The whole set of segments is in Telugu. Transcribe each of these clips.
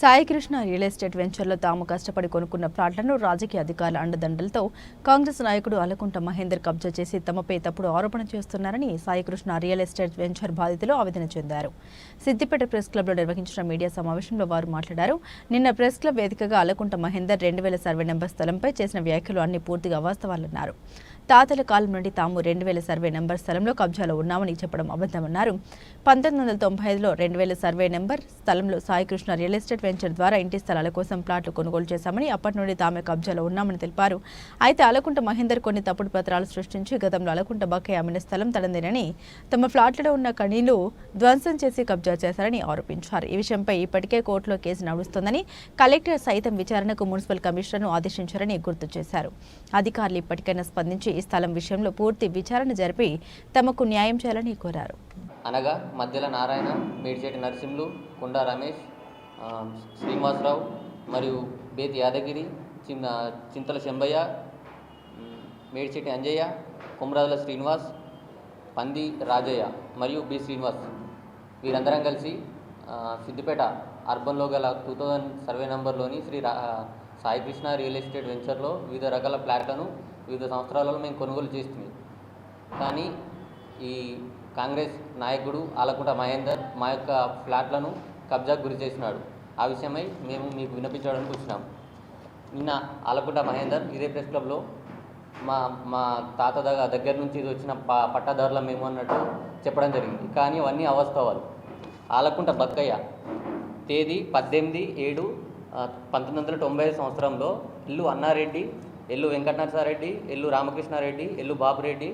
సాయికృష్ణ రియల్ ఎస్టేట్ వెంచర్లో తాము కష్టపడి కొనుక్కున్న ప్లాట్లను రాజకీయ అధికారుల అండదండలతో కాంగ్రెస్ నాయకుడు అలకుంట మహేందర్ కబ్జా చేసి తమపై తప్పుడు ఆరోపణ చేస్తున్నారని సాయికృష్ణ రియల్ ఎస్టేట్ వెంచర్ బాధితులు ఆవేదన చెందారు. సిద్దిపేట ప్రెస్ క్లబ్లో నిర్వహించిన మీడియా సమావేశంలో వారు మాట్లాడారు. నిన్న ప్రెస్ క్లబ్ వేదికగా అలకుంట మహేందర్ 2000 సర్వే నెంబర్ స్థలంపై చేసిన వ్యాఖ్యలు అన్ని పూర్తిగా అవాస్తవాలన్నారు. తాతల కాలం నుండి తాము 2000 సర్వే నెంబర్ స్థలంలో కబ్జాలో ఉన్నామని చెప్పడం అబద్ధమన్నారు. 1995లో 2000 సర్వే నెంబర్ స్థలంలో సాయికృష్ణ రియల్ ఎస్టేట్ వెంచర్ ద్వారా ఇంటి స్థలాల కోసం ప్లాట్లు కొనుగోలు చేశామని, అప్పటి నుండి తామే కబ్జాలో ఉన్నామని తెలిపారు. అయితే అలకుంట మహేందర్ కొన్ని తప్పుడు పత్రాలు సృష్టించి గతంలో అలకుంట బక్కయ్య అమ్మిన స్థలం తనదేనని, తమ ఫ్లాట్లలో ఉన్న కణీలు ధ్వంసం చేసి కబ్జా చేశారని ఆరోపించారు. ఈ విషయంపై ఇప్పటికే కోర్టులో కేసు నడుస్తోందని, కలెక్టర్ సైతం విచారణకు మున్సిపల్ కమిషనర్ను ఆదేశించారని గుర్తు చేశారు. అధికారులు ఇప్పటికైనా స్పందించి ఈ స్థలం విషయంలో పూర్తి విచారణ జరిపి తమకు న్యాయం చేయాలని కోరారు. అనగా మధ్యల నారాయణ, మేడిచెట్టి నరసింహులు, కొండా రమేష్, శ్రీనివాసరావు మరియు బేతి యాదగిరి, చింతల శంబయ్య, మేడిచెట్టి అంజయ్య, కుమ్రాదుల శ్రీనివాస్, పంది రాజయ్య మరియు బి శ్రీనివాస్ వీరందరం కలిసి సిద్దిపేట అర్బన్లో గల 2000 సర్వే నంబర్లోని శ్రీ సాయికృష్ణ రియల్ ఎస్టేట్ వెంచర్లో వివిధ రకాల ఫ్లాట్లను వివిధ సంవత్సరాలలో మేము కొనుగోలు చేస్తుంది. కానీ ఈ కాంగ్రెస్ నాయకుడు ఆలకుంట మహేందర్ మా యొక్క ఫ్లాట్లను కబ్జాకు గురి చేసినాడు. ఆ విషయమై మేము మీకు వినిపించడానికి వచ్చినాం. నిన్న ఆలకుంట మహేందర్ ఇదే ప్రెస్ క్లబ్లో మా తాత దగ్గర నుంచి ఇది వచ్చిన పట్టాదారుల మేము అన్నట్టు చెప్పడం జరిగింది. కానీ అవన్నీ అవాస్తవాలు. ఆలకుంట బక్కయ్య తేదీ 18/7/1995 సంవత్సరంలో ఇల్లు అన్నారెడ్డి, ఎల్లు వెంకటనరసారెడ్డి, ఎల్లు రామకృష్ణారెడ్డి, ఎల్లు బాబురెడ్డి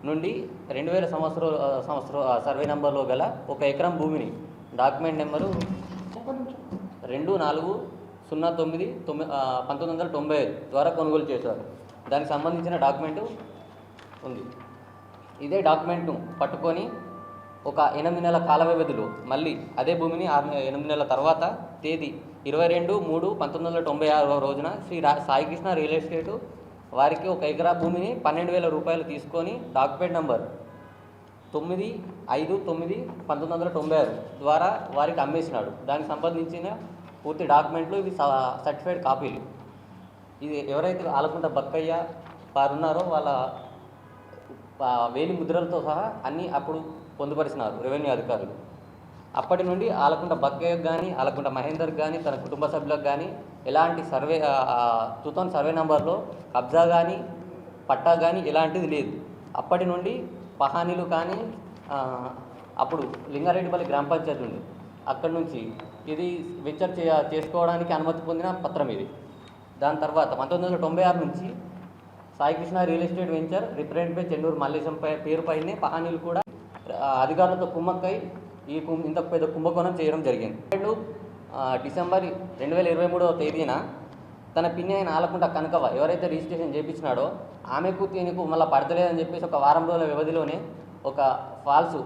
నుండి 2000 సంవత్సరం సర్వే నంబర్లో గల 1 ఎకరం భూమిని డాక్యుమెంట్ నెంబరు 2409/1995 ద్వారా కొనుగోలు చేశారు. దానికి సంబంధించిన డాక్యుమెంటు ఉంది. ఇదే డాక్యుమెంట్ను పట్టుకొని ఒక 8 నెలల కాల వ్యవధిలో మళ్ళీ అదే భూమిని 8 నెలల తర్వాత తేదీ 22/3/1996 రోజున శ్రీ సాయికృష్ణ రియల్ ఎస్టేట్ వారికి 1 ఎకరా భూమిని 12,000 రూపాయలు తీసుకొని డాక్యుమెంట్ నంబర్ 9/5/1996 ద్వారా వారికి అమ్మేసినాడు. దానికి సంబంధించిన పూర్తి డాక్యుమెంట్లు ఇవి సర్టిఫైడ్ కాపీలు. ఇది ఎవరైతే ఆలకుంట బక్కయ్య వారు ఉన్నారో వాళ్ళ వేలి ముద్రలతో సహా అన్నీ అప్పుడు పొందుపరిచినారు రెవెన్యూ అధికారులు. అప్పటి నుండి ఆలకుంట బక్కయ్యకు కానీ ఆలకుంట మహేందర్కి కానీ తన కుటుంబ సభ్యులకు కానీ ఎలాంటి 2000 సర్వే నంబర్లో కబ్జా కానీ పట్టా కానీ ఎలాంటిది లేదు. అప్పటి నుండి పహానీలు కానీ అప్పుడు లింగారెడ్డిపల్లి గ్రామ పంచాయతీ ఉంది, అక్కడి నుంచి ఇది వెంచర్ చేసుకోవడానికి అనుమతి పొందిన పత్రం ఇది. దాని తర్వాత 1996 నుంచి Saikrishna real estate venture represent by Chennur Mallesham పేరుపైనే పహానీలు కూడా అధికారులతో కుమ్మక్కై ఇంత పెద్ద కుంభకోణం చేయడం జరిగింది. డిసెంబర్ 2023వ తేదీన తన పిన్ని అయిన ఆలకుంట కనకవ ఎవరైతే రిజిస్ట్రేషన్ చేయించినాడో ఆమెకు దీనికి మళ్ళీ పడతలేదని చెప్పేసి ఒక వారం రోజుల వ్యవధిలోనే ఒక ఫాల్స్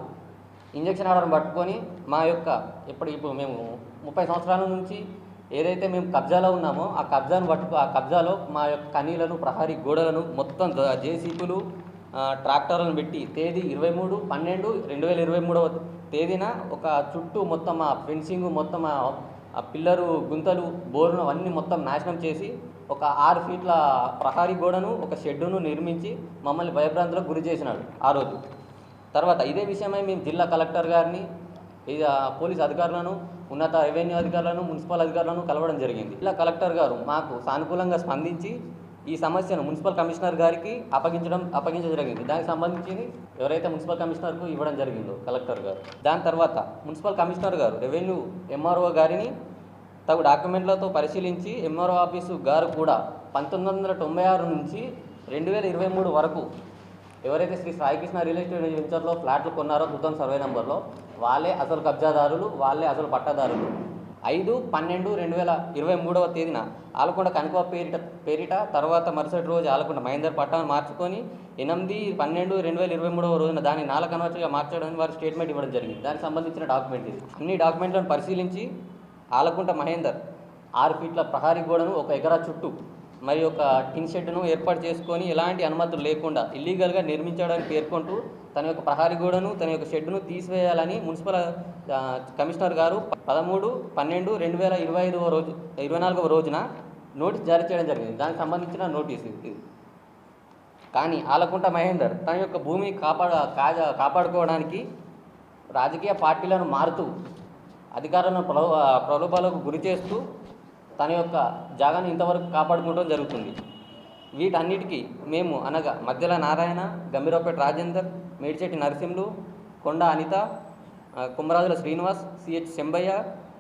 ఇంజక్షన్ ఆర్డర్ని పట్టుకొని మా యొక్క ఇప్పుడు మేము 30 సంవత్సరాల నుంచి ఏదైతే మేము కబ్జాలో ఉన్నామో ఆ కబ్జాలో మా యొక్క కనీలను, ప్రహరీ గోడలను మొత్తం జేసీపీలు, ట్రాక్టర్లను పెట్టి తేదీ 23/12/2023వ తేదీన ఒక చుట్టూ మొత్తం ఆ ఫెన్సింగ్, మొత్తం ఆ పిల్లరు, గుంతలు, బోర్ను అన్నీ మొత్తం నాశనం చేసి ఒక 6 ఫీట్ల ప్రహరీ గోడను, ఒక షెడ్డును నిర్మించి మమ్మల్ని భయభ్రాంతులకు గురి చేసినాడు ఆ రోజు. తర్వాత ఇదే విషయమై మేము జిల్లా కలెక్టర్ గారిని, పోలీస్ అధికారులను, ఉన్నత రెవెన్యూ అధికారులను, మున్సిపల్ అధికారులను కలవడం జరిగింది. జిల్లా కలెక్టర్ గారు మాకు సానుకూలంగా స్పందించి ఈ సమస్యను మున్సిపల్ కమిషనర్ గారికి అప్పగించడం జరిగింది. దానికి సంబంధించి ఎవరైతే మున్సిపల్ కమిషనర్కు ఇవ్వడం జరిగిందో కలెక్టర్ గారు, దాని తర్వాత మున్సిపల్ కమిషనర్ గారు రెవెన్యూ ఎంఆర్ఓ గారిని తగు డాక్యుమెంట్లతో పరిశీలించి ఎంఆర్ఓ ఆఫీసు గారు కూడా 1996 నుంచి 2023 వరకు ఎవరైతే శ్రీ సాయికృష్ణ రియల్ ఎస్టేట్ వెంచర్లో ఫ్లాట్లు కొన్నారో 2000 సర్వే నెంబర్లో వాళ్ళే అసలు కబ్జాదారులు, వాళ్ళే అసలు పట్టాదారులు. 5/12/2023వ తేదీన ఆలకుంట కనకవ పేరిట తర్వాత మరుసటి రోజు ఆలకుంట మహేందర్ పట్టాను మార్చుకొని 8/12/2023వ రోజున దాన్ని 4 కన్వర్టర్గా మార్చడానికి వారు స్టేట్మెంట్ ఇవ్వడం జరిగింది. దానికి సంబంధించిన డాక్యుమెంట్ ఇది. అన్ని డాక్యుమెంట్లను పరిశీలించి ఆలకుంట మహేందర్ 6 ఫీట్ల ప్రహరీ గోడను, 1 ఎకరా చుట్టూ మరి ఒక టిన్ షెడ్ను ఏర్పాటు చేసుకొని ఎలాంటి అనుమతులు లేకుండా ఇల్లీగల్గా నిర్మించడానికి పేర్కొంటూ తన యొక్క ప్రహారీ గోడను తన యొక్క షెడ్డును తీసివేయాలని మున్సిపల్ కమిషనర్ గారు 13/12/2024 రోజున నోటీస్ జారీ చేయడం జరిగింది. దానికి సంబంధించిన నోటీసు ఇది. కానీ ఆలకుంట మహేందర్ తన యొక్క భూమిని కాపాడుకోవడానికి రాజకీయ పార్టీలను మారుతూ అధికారులను ప్రలోభాలకు గురి చేస్తూ తన యొక్క జాగాను ఇంతవరకు కాపాడుకోవడం జరుగుతుంది. వీటన్నిటికీ మేము అనగా మధ్యల నారాయణ, గంభీరావుపేట రాజేందర్, మేడిచెట్టి నరసింహులు, కొండ అనిత, కుమ్మరాజుల శ్రీనివాస్, సిహెచ్ శంబయ్య,